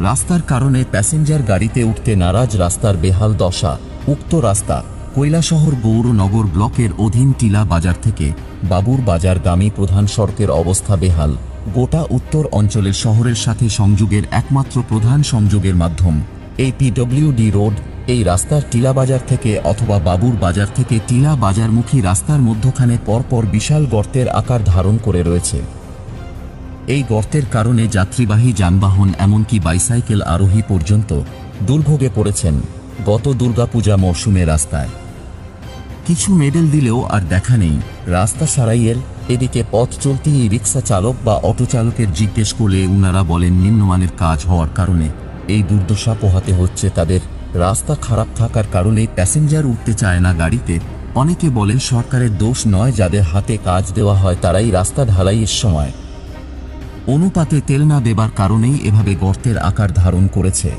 রাস্তার কারণে প্যাসেঞ্জার গাড়িতে উঠতে নারাজ, রাস্তার বেহাল দশা। উক্ত রাস্তা কৈলাসহর গৌরনগর ব্লকের অধীন টিলা বাজার থেকে বাবুর বাজারগামী প্রধান সড়কের অবস্থা বেহাল। গোটা উত্তর অঞ্চলের শহরের সাথে সংযোগের একমাত্র প্রধান সংযোগের মাধ্যম এই পিডব্লিউডি রোড। এই রাস্তার টিলা বাজার থেকে অথবা বাবুর বাজার থেকে টিলা বাজারমুখী রাস্তার মধ্যখানে পরপর বিশাল গর্তের আকার ধারণ করে রয়েছে। এই গর্তের কারণে যাত্রীবাহী যানবাহন এমনকি বাইসাইকেল আরোহী পর্যন্ত দুর্ভোগে পড়েছেন। গত দুর্গাপূজা মরশুমে রাস্তায় কিছু মেডেল দিলেও আর দেখা নেই রাস্তা সারাইয়ের। এদিকে পথ চলতি রিক্সা চালক বা অটো চালকের জিজ্ঞেস করলে উনারা বলেন নিম্নমানের কাজ হওয়ার কারণে এই দুর্দশা পোহাতে হচ্ছে তাদের। রাস্তা খারাপ থাকার কারণে প্যাসেঞ্জার উঠতে চায় না গাড়িতে। অনেকে বলেন সরকারের দোষ নয়, যাদের হাতে কাজ দেওয়া হয় তারাই রাস্তা ঢালাইয়ের সময় অনুপাতে তেল না দেবার কারণেই এভাবে গর্তের আকার ধারণ করেছে।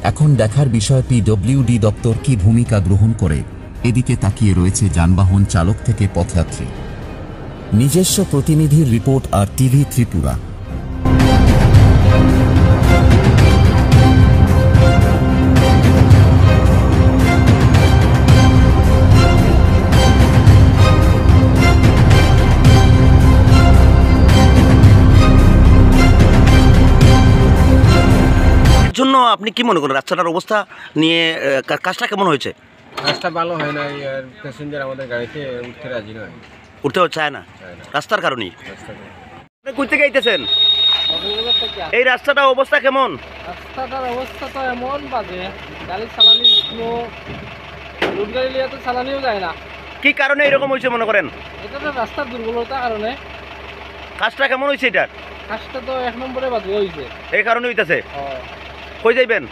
এখন দেখার বিষয় পিডব্লিউডি দপ্তর কি ভূমিকা গ্রহণ করে। এদিকে তাকিয়ে রয়েছে যানবাহন চালক থেকে পথযাত্রী। নিজস্ব প্রতিনিধির রিপোর্ট, আর টিভি ত্রিপুরা। জন্য আপনি কি মনে করেন রাস্তাটার অবস্থা নিয়ে? কাজটা কেমন হয়েছে? রাস্তা ভালো হয় না, আর প্যাসেঞ্জার আমাদের গাড়িতে উঠতে রাজি নয়, উঠতেও চায় না রাস্তার কারণেই। কই থেকে আইতেছেন? এই রাস্তাটার অবস্থা কেমন? রাস্তাটার অবস্থা তো এমন বাজে, গাড়ি চালানি কোনো রোড গাড়ি লিয়ে তো চালানিও যায় না। কি কারণে এরকম হয়েছে মনে করেন? এটা তো রাস্তার দুর্বলতার কারণে। কাজটা কেমন হয়েছে এটার? কাজটা তো এক নম্বরে বাজে হয়েছে, এই কারণে হইতেছে। কই যাইবেন?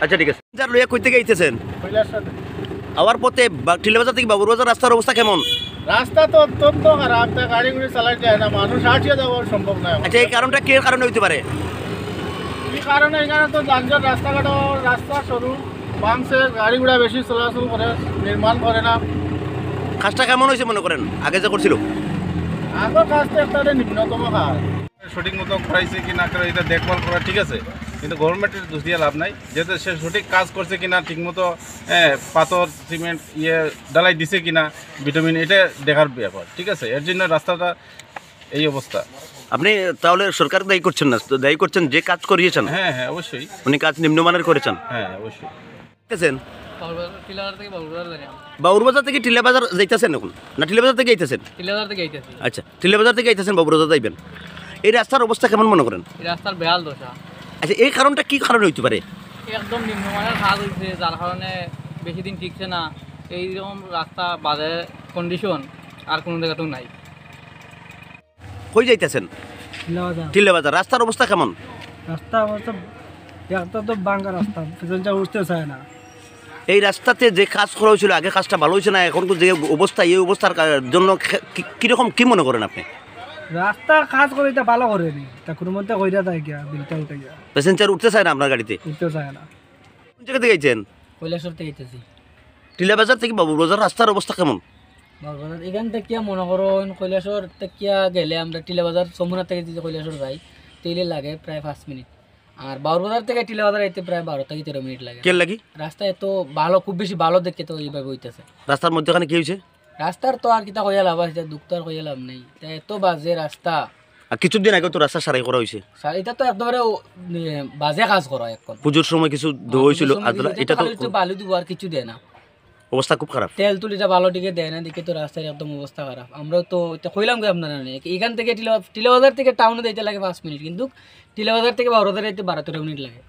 আচ্ছা ঠিক আছে। যার লইয়া কই থেকে আইতেছেন? আবার পথে টিলাবাজার থেকে বাবুর বাজার রাস্তার অবস্থা কেমন? রাস্তা তো অত্যন্ত খারাপ, গাড়ি গুড়ি চালাই যায় না, মানুষ আসিয়ে যাওয়ার সম্ভব নয়। আচ্ছা এই কারণটা কি কারণে হইতে পারে? এই কারণে এখানে তো যানজট, রাস্তাঘাট রাস্তা সরু বাংছে, গাড়ি ঘোড়া বেশি চলাচল করে, নির্মাণ করে না। কাজটা কেমন হয়েছে মনে করেন আগে যা করছিল? আগের কাজটা একটা নিম্নতম কাজ, সঠিক মতো করাইছে কি না করে এটা দেখভাল করা ঠিক আছে, কিন্তু গভর্নমেন্টের দোষ দিয়ে লাভ নাই। যেহেতু সে সঠিক কাজ করছে কিনা, ঠিকমতো পাথর সিমেন্ট ডালাই দিছে কিনা, ভিটামিন, এটা দেখার ব্যাপার, ঠিক আছে। এর জন্য রাস্তাটা এই অবস্থা। আপনি তাহলে সরকার দায়ী করছেন না, দায়ী করছেন যে কাজ করিয়েছেন? হ্যাঁ হ্যাঁ অবশ্যই, উনি কাজ নিম্নমানের করেছেন। হ্যাঁ অবশ্যই। বাবুর বাজার থেকে টিলা বাজার যাইতেছেন এখন না টিলা বাজার থেকে আইতেছেন? আচ্ছা টিলা বাজার থেকে আইতেছেন, বাবুর বাজার যাইবেন। এই রাস্তার অবস্থা কেমন মনে করেন? রাস্তার বেহাল দশা। আচ্ছা এই কারণটা কি কারণে হইতে পারে? একদম নিম্নমানের কাজ হয়েছে, যার কারণে বেশি দিন টিকছে না। এইরকম রাস্তা বাজে কন্ডিশন আর কোনো জায়গাতেও নাই। কই যাইতেছেন? টিলা বাজার। রাস্তার অবস্থা কেমন? রাস্তা অবস্থা একটা তো বাঙ্কা রাস্তা, প্যাসেঞ্জার উঠতে চায় না। এই রাস্তাতে যে কাজ করা হয়েছিল আগে, কাজটা ভালো হয়েছে না? এখন যে অবস্থা, এই অবস্থার জন্য কিরকম কি মনে করেন আপনি? রাস্তা কাজ করে এটা ভালো করেনি, তা কোনো মধ্যে কইরা যায় গিয়া বিলটা উঠে গিয়া। প্যাসেঞ্জার উঠতে চায় না আপনার গাড়িতে? উঠতে চায় না। কোন জায়গা থেকে গেছেন? কৈলাসহর থেকে গেছি। টিলা বাজার থেকে বাবুর বাজার রাস্তার অবস্থা কেমন? বাজার এখান থেকে মনে করো কৈলাসহর থেকে গেলে আমরা টিলা বাজার সমুনা থেকে যদি কৈলাসহর যাই তেলে লাগে প্রায় 5 মিনিট, আর বাবুর বাজার থেকে টিলা বাজার আইতে প্রায় 12 থেকে 13 মিনিট লাগে। কেন লাগি? রাস্তা এত ভালো, খুব বেশি ভালো দেখে তো এইভাবে হইতেছে। রাস্তার মধ্যখানে কি হয়েছে? রাস্তার তো আর কিতা কইয়া লাভ আছে, দুঃখ তো আর কইয়া লাভ নেই। এত বাজে রাস্তা। আর কিছুদিন আগে তো রাস্তা সারাই করা হয়েছে। এটা তো একবারে বাজে কাজ করা এখন। পুজোর সময় কিছু হয়েছিল, এটা তো বালু দিব আর কিছু দেয় না। অবস্থা খুব খারাপ। তেল তুলিটা ভালো দিকে দেয় না, দিকে তো রাস্তার একদম অবস্থা খারাপ। আমরাও তো এটা কইলাম কি আপনারা, এখান থেকে টিলা বাজার থেকে টাউনে যাইতে লাগে 5 মিনিট, কিন্তু টিলা বাজার থেকে বারোদার যাইতে 12-13 মিনিট লাগে।